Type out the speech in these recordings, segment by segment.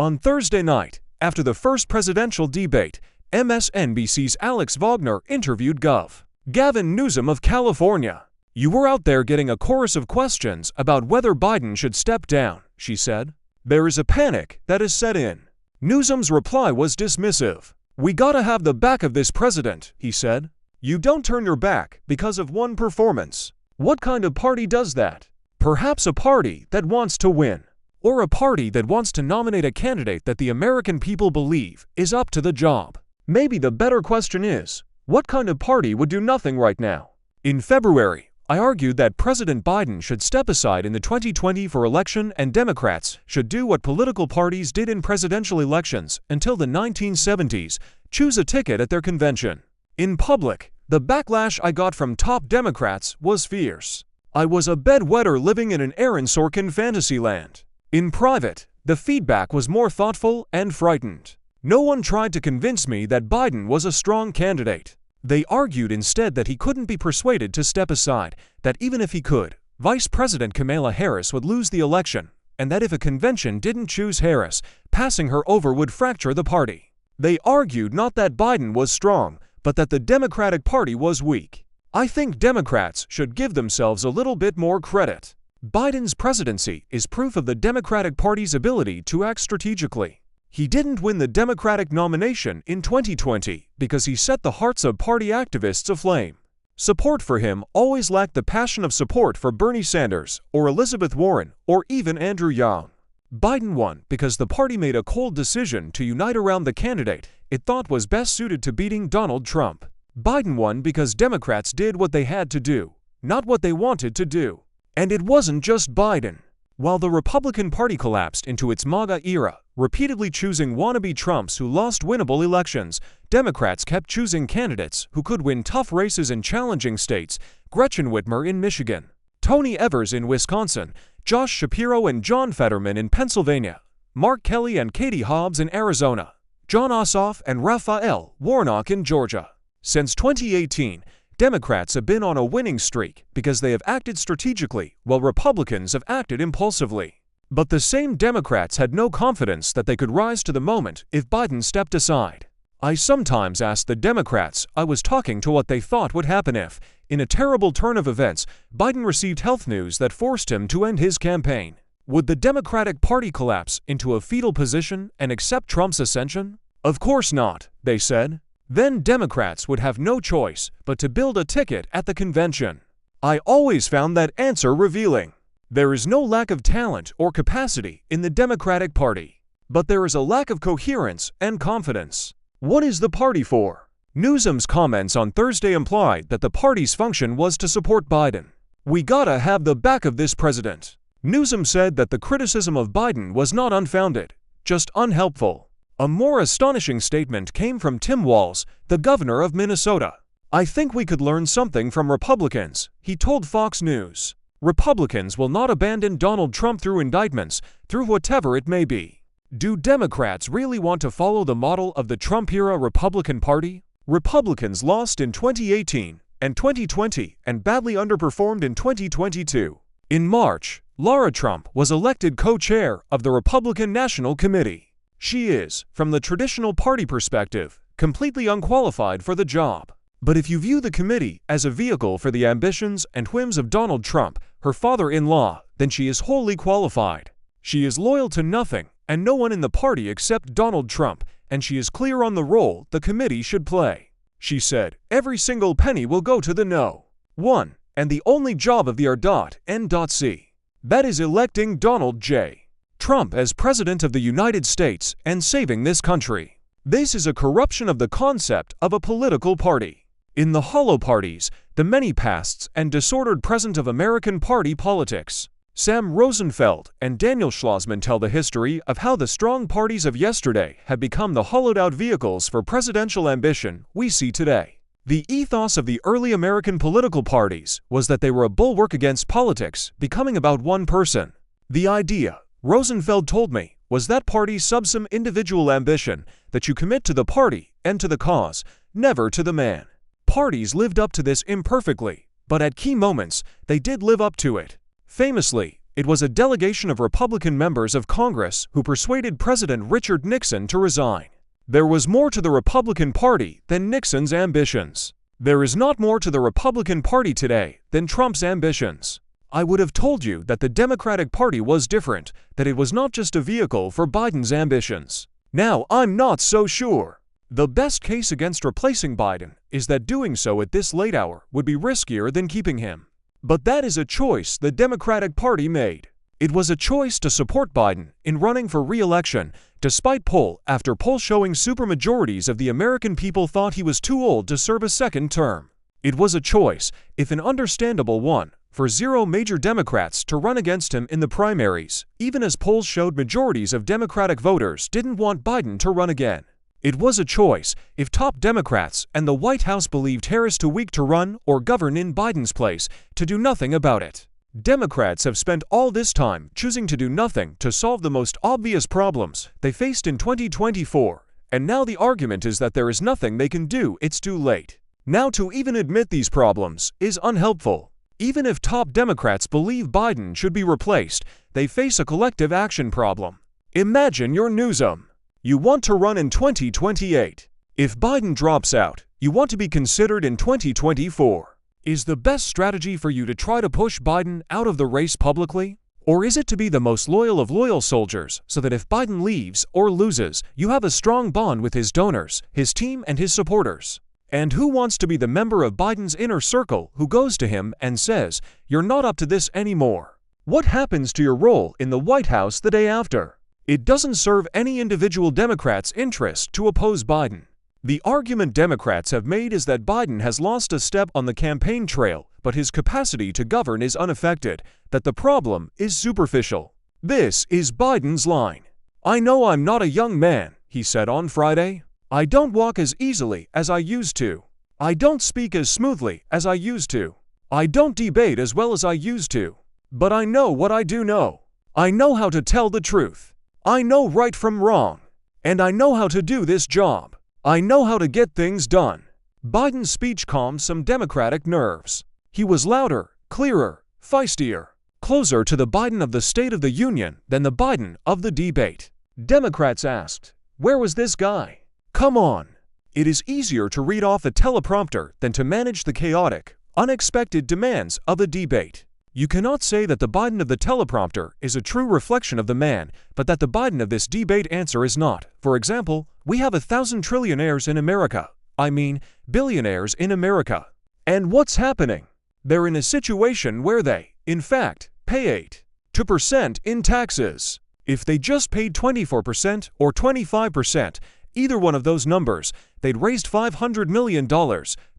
On Thursday night, after the first presidential debate, MSNBC's Alex Wagner interviewed Gavin Newsom of California. "You were out there getting a chorus of questions about whether Biden should step down," she said. "There is a panic that has set in." Newsom's reply was dismissive. "We gotta have the back of this president," he said. "You don't turn your back because of one performance. What kind of party does that? Perhaps a party that wants to win. Or a party that wants to nominate a candidate that the American people believe is up to the job. Maybe the better question is, what kind of party would do nothing right now?" In February, I argued that President Biden should step aside in the 2020 election and Democrats should do what political parties did in presidential elections until the 1970s, choose a ticket at their convention. In public, the backlash I got from top Democrats was fierce. I was a bedwetter living in an Aaron Sorkin fantasy land. In private, the feedback was more thoughtful and frightened. No one tried to convince me that Biden was a strong candidate. They argued instead that he couldn't be persuaded to step aside, that even if he could, Vice President Kamala Harris would lose the election, and that if a convention didn't choose Harris, passing her over would fracture the party. They argued not that Biden was strong, but that the Democratic Party was weak. I think Democrats should give themselves a little bit more credit. Biden's presidency is proof of the Democratic Party's ability to act strategically. He didn't win the Democratic nomination in 2020 because he set the hearts of party activists aflame. Support for him always lacked the passion of support for Bernie Sanders or Elizabeth Warren or even Andrew Yang. Biden won because the party made a cold decision to unite around the candidate it thought was best suited to beating Donald Trump. Biden won because Democrats did what they had to do, not what they wanted to do. And it wasn't just Biden. While the Republican Party collapsed into its MAGA era, repeatedly choosing wannabe Trumps who lost winnable elections, Democrats kept choosing candidates who could win tough races in challenging states: Gretchen Whitmer in Michigan, Tony Evers in Wisconsin, Josh Shapiro and John Fetterman in Pennsylvania, Mark Kelly and Katie Hobbs in Arizona, Jon Ossoff and Raphael Warnock in Georgia. Since 2018, Democrats have been on a winning streak because they have acted strategically, while Republicans have acted impulsively. But the same Democrats had no confidence that they could rise to the moment if Biden stepped aside. I sometimes ask the Democrats I was talking to what they thought would happen if, in a terrible turn of events, Biden received health news that forced him to end his campaign. Would the Democratic Party collapse into a fetal position and accept Trump's ascension? Of course not, they said. Then Democrats would have no choice but to build a ticket at the convention. I always found that answer revealing. There is no lack of talent or capacity in the Democratic Party, but there is a lack of coherence and confidence. What is the party for? Newsom's comments on Thursday implied that the party's function was to support Biden. "We gotta have the back of this president." Newsom said that the criticism of Biden was not unfounded, just unhelpful. A more astonishing statement came from Tim Walz, the governor of Minnesota. "I think we could learn something from Republicans," he told Fox News. "Republicans will not abandon Donald Trump through indictments, through whatever it may be." Do Democrats really want to follow the model of the Trump-era Republican Party? Republicans lost in 2018 and 2020 and badly underperformed in 2022. In March, Laura Trump was elected co-chair of the Republican National Committee. She is, from the traditional party perspective, completely unqualified for the job. But if you view the committee as a vehicle for the ambitions and whims of Donald Trump, her father-in-law, then she is wholly qualified. She is loyal to nothing and no one in the party except Donald Trump, and she is clear on the role the committee should play. She said, "Every single penny will go to the no. One, and the only job of the R.N.C. That is electing Donald J. Trump as President of the United States and saving this country. This is a corruption of the concept of a political party. In the hollow parties, the many pasts and disordered present of American party politics." Sam Rosenfeld and Daniel Schlossman tell the history of how the strong parties of yesterday have become the hollowed-out vehicles for presidential ambition we see today. The ethos of the early American political parties was that they were a bulwark against politics becoming about one person. The idea, Rosenfeld told me, was that parties sub some individual ambition, that you commit to the party and to the cause, never to the man. Parties lived up to this imperfectly, but at key moments, they did live up to it. Famously, It was a delegation of Republican members of Congress who persuaded President Richard Nixon to resign. There was more to the Republican Party than Nixon's ambitions. There is not more to the Republican Party today than Trump's ambitions. I would have told you that the Democratic Party was different, that it was not just a vehicle for Biden's ambitions. Now, I'm not so sure. The best case against replacing Biden is that doing so at this late hour would be riskier than keeping him. But that is a choice the Democratic Party made. It was a choice to support Biden in running for re-election, despite poll after poll showing supermajorities of the American people thought he was too old to serve a second term. It was a choice, if an understandable one, for 0 major Democrats to run against him in the primaries, even as polls showed majorities of Democratic voters didn't want Biden to run again. It was a choice if top Democrats and the White House believed Harris too weak to run or govern in Biden's place to do nothing about it. Democrats have spent all this time choosing to do nothing to solve the most obvious problems they faced in 2024, and now the argument is that there is nothing they can do, it's too late. Now to even admit these problems is unhelpful. Even if top Democrats believe Biden should be replaced, they face a collective action problem. Imagine you're Newsom. You want to run in 2028. If Biden drops out, you want to be considered in 2024. Is the best strategy for you to try to push Biden out of the race publicly? Or is it to be the most loyal of loyal soldiers so that if Biden leaves or loses, you have a strong bond with his donors, his team, and his supporters? And who wants to be the member of Biden's inner circle who goes to him and says, "You're not up to this anymore"? What happens to your role in the White House the day after? It doesn't serve any individual Democrat's interest to oppose Biden. The argument Democrats have made is that Biden has lost a step on the campaign trail, but his capacity to govern is unaffected, that the problem is superficial. This is Biden's line. "I know I'm not a young man," he said on Friday. "I don't walk as easily as I used to. I don't speak as smoothly as I used to. I don't debate as well as I used to. But I know what I do know. I know how to tell the truth. I know right from wrong. And I know how to do this job. I know how to get things done." Biden's speech calmed some Democratic nerves. He was louder, clearer, feistier, closer to the Biden of the State of the Union than the Biden of the debate. Democrats asked, "Where was this guy?" Come on. It is easier to read off a teleprompter than to manage the chaotic, unexpected demands of a debate. You cannot say that the Biden of the teleprompter is a true reflection of the man, but that the Biden of this debate answer is not. For example, we have 1,000 trillionaires in America. I mean, billionaires in America. And what's happening? They're in a situation where they, in fact, pay 8% in taxes. If they just paid 24% or 25%, either one of those numbers, they'd raised $500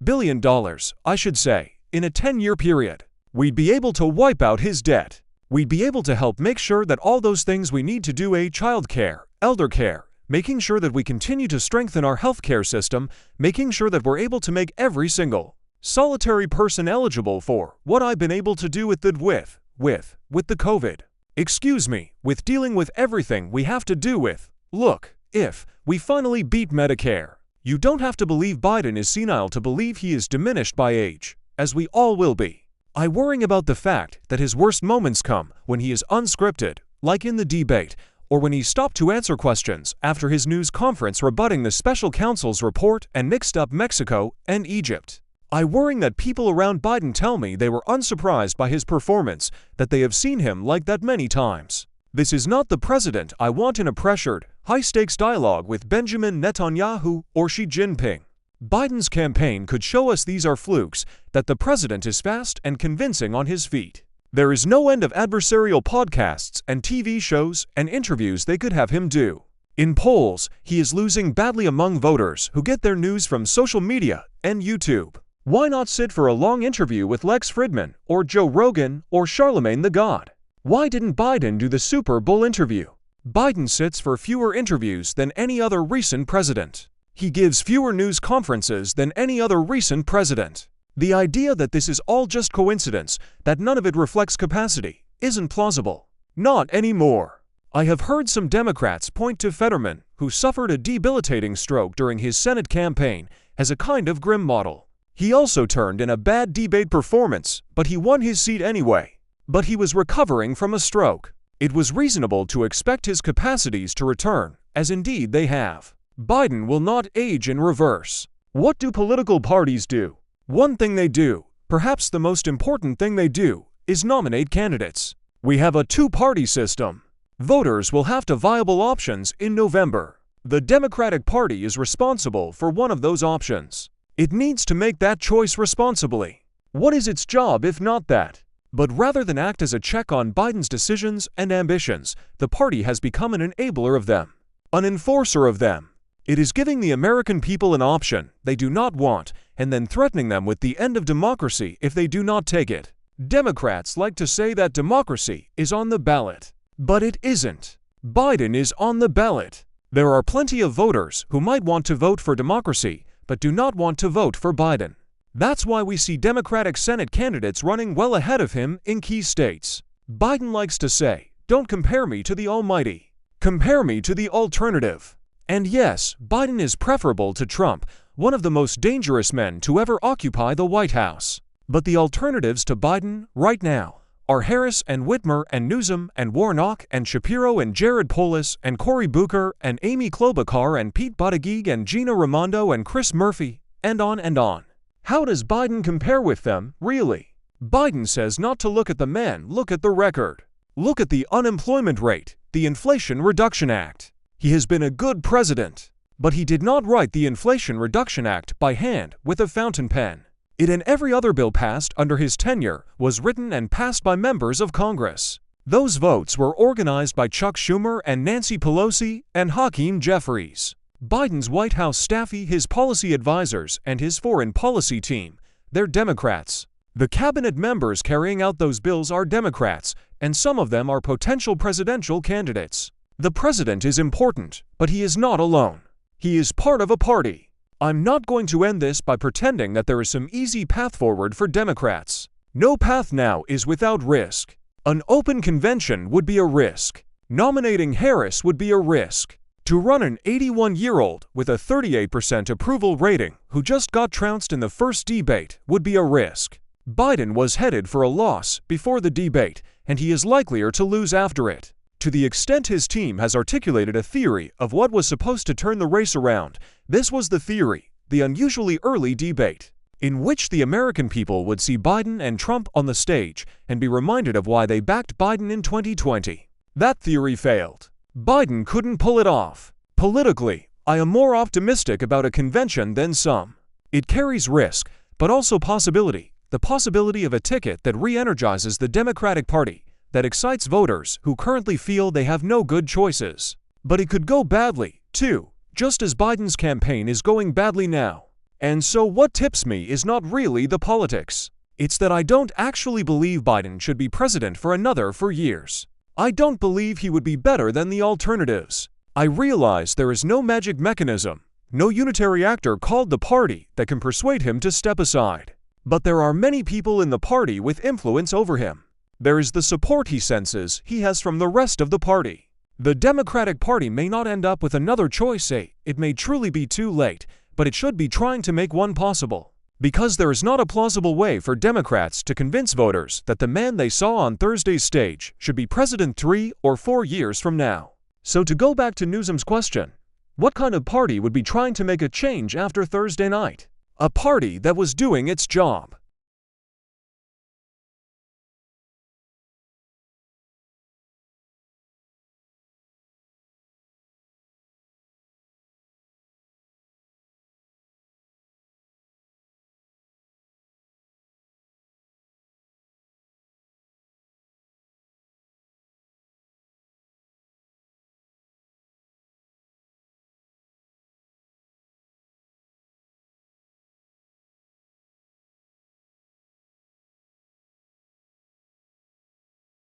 billion, I should say, in a 10-year period. We'd be able to wipe out his debt. We'd be able to help make sure that all those things we need to do, child care, elder care, making sure that we continue to strengthen our healthcare system, making sure that we're able to make every single solitary person eligible for what I've been able to do with the COVID. Excuse me, with dealing with everything we have to do with. Look, if we finally beat Medicare, you don't have to believe Biden is senile to believe he is diminished by age, as we all will be. I worry about the fact that his worst moments come when he is unscripted, like in the debate, or when he stopped to answer questions after his news conference rebutting the special counsel's report and mixed up Mexico and Egypt. I worry that people around Biden tell me they were unsurprised by his performance, that they have seen him like that many times. This is not the president I want in a pressured, high-stakes dialogue with Benjamin Netanyahu or Xi Jinping. Biden's campaign could show us these are flukes, that the president is fast and convincing on his feet. There is no end of adversarial podcasts and TV shows and interviews they could have him do. In polls, he is losing badly among voters who get their news from social media and YouTube. Why not sit for a long interview with Lex Fridman or Joe Rogan or Charlemagne the God? Why didn't Biden do the Super Bowl interview? Biden sits for fewer interviews than any other recent president. He gives fewer news conferences than any other recent president. The idea that this is all just coincidence, that none of it reflects capacity, isn't plausible. Not anymore. I have heard some Democrats point to Fetterman, who suffered a debilitating stroke during his Senate campaign, as a kind of grim model. He also turned in a bad debate performance, but he won his seat anyway. but he was recovering from a stroke. It was reasonable to expect his capacities to return, as indeed they have. Biden will not age in reverse. What do political parties do? One thing they do, perhaps the most important thing they do, is nominate candidates. We have a two-party system. Voters will have viable options in November. The Democratic Party is responsible for one of those options. It needs to make that choice responsibly. What is its job if not that? But rather than act as a check on Biden's decisions and ambitions, the party has become an enabler of them, an enforcer of them. It is giving the American people an option they do not want and then threatening them with the end of democracy if they do not take it. Democrats like to say that democracy is on the ballot, but it isn't. Biden is on the ballot. There are plenty of voters who might want to vote for democracy but do not want to vote for Biden. That's why we see Democratic Senate candidates running well ahead of him in key states. Biden likes to say, "Don't compare me to the almighty. Compare me to the alternative." And yes, Biden is preferable to Trump, one of the most dangerous men to ever occupy the White House. But the alternatives to Biden, right now, are Harris and Whitmer and Newsom and Warnock and Shapiro and Jared Polis and Cory Booker and Amy Klobuchar and Pete Buttigieg and Gina Raimondo and Chris Murphy, and on and on. How does Biden compare with them, really? Biden says not to look at the men, look at the record. Look at the unemployment rate, the Inflation Reduction Act. He has been a good president, but he did not write the Inflation Reduction Act by hand with a fountain pen. It and every other bill passed under his tenure was written and passed by members of Congress. Those votes were organized by Chuck Schumer and Nancy Pelosi and Hakeem Jeffries. Biden's White House staffy, his policy advisors, and his foreign policy team, they're Democrats. The cabinet members carrying out those bills are Democrats, and some of them are potential presidential candidates. The president is important, but he is not alone. He is part of a party. I'm not going to end this by pretending that there is some easy path forward for Democrats. No path now is without risk. An open convention would be a risk. Nominating Harris would be a risk. To run an 81-year-old with a 38% approval rating who just got trounced in the first debate would be a risk. Biden was headed for a loss before the debate, and he is likelier to lose after it. To the extent his team has articulated a theory of what was supposed to turn the race around, this was the theory, the unusually early debate, in which the American people would see Biden and Trump on the stage and be reminded of why they backed Biden in 2020. That theory failed. Biden couldn't pull it off. Politically, I am more optimistic about a convention than some. It carries risk, but also possibility, the possibility of a ticket that re-energizes the Democratic Party, that excites voters who currently feel they have no good choices. But it could go badly, too, just as Biden's campaign is going badly now. And so what tips me is not really the politics. It's that I don't actually believe Biden should be president for another 4 years. I don't believe he would be better than the alternatives. I realize there is no magic mechanism, no unitary actor called the party that can persuade him to step aside. But there are many people in the party with influence over him. There is the support he senses he has from the rest of the party. The Democratic Party may not end up with another choice. It may truly be too late, but it should be trying to make one possible. Because there is not a plausible way for Democrats to convince voters that the man they saw on Thursday's stage should be president 3 or 4 years from now. So to go back to Newsom's question, what kind of party would be trying to make a change after Thursday night? A party that was doing its job.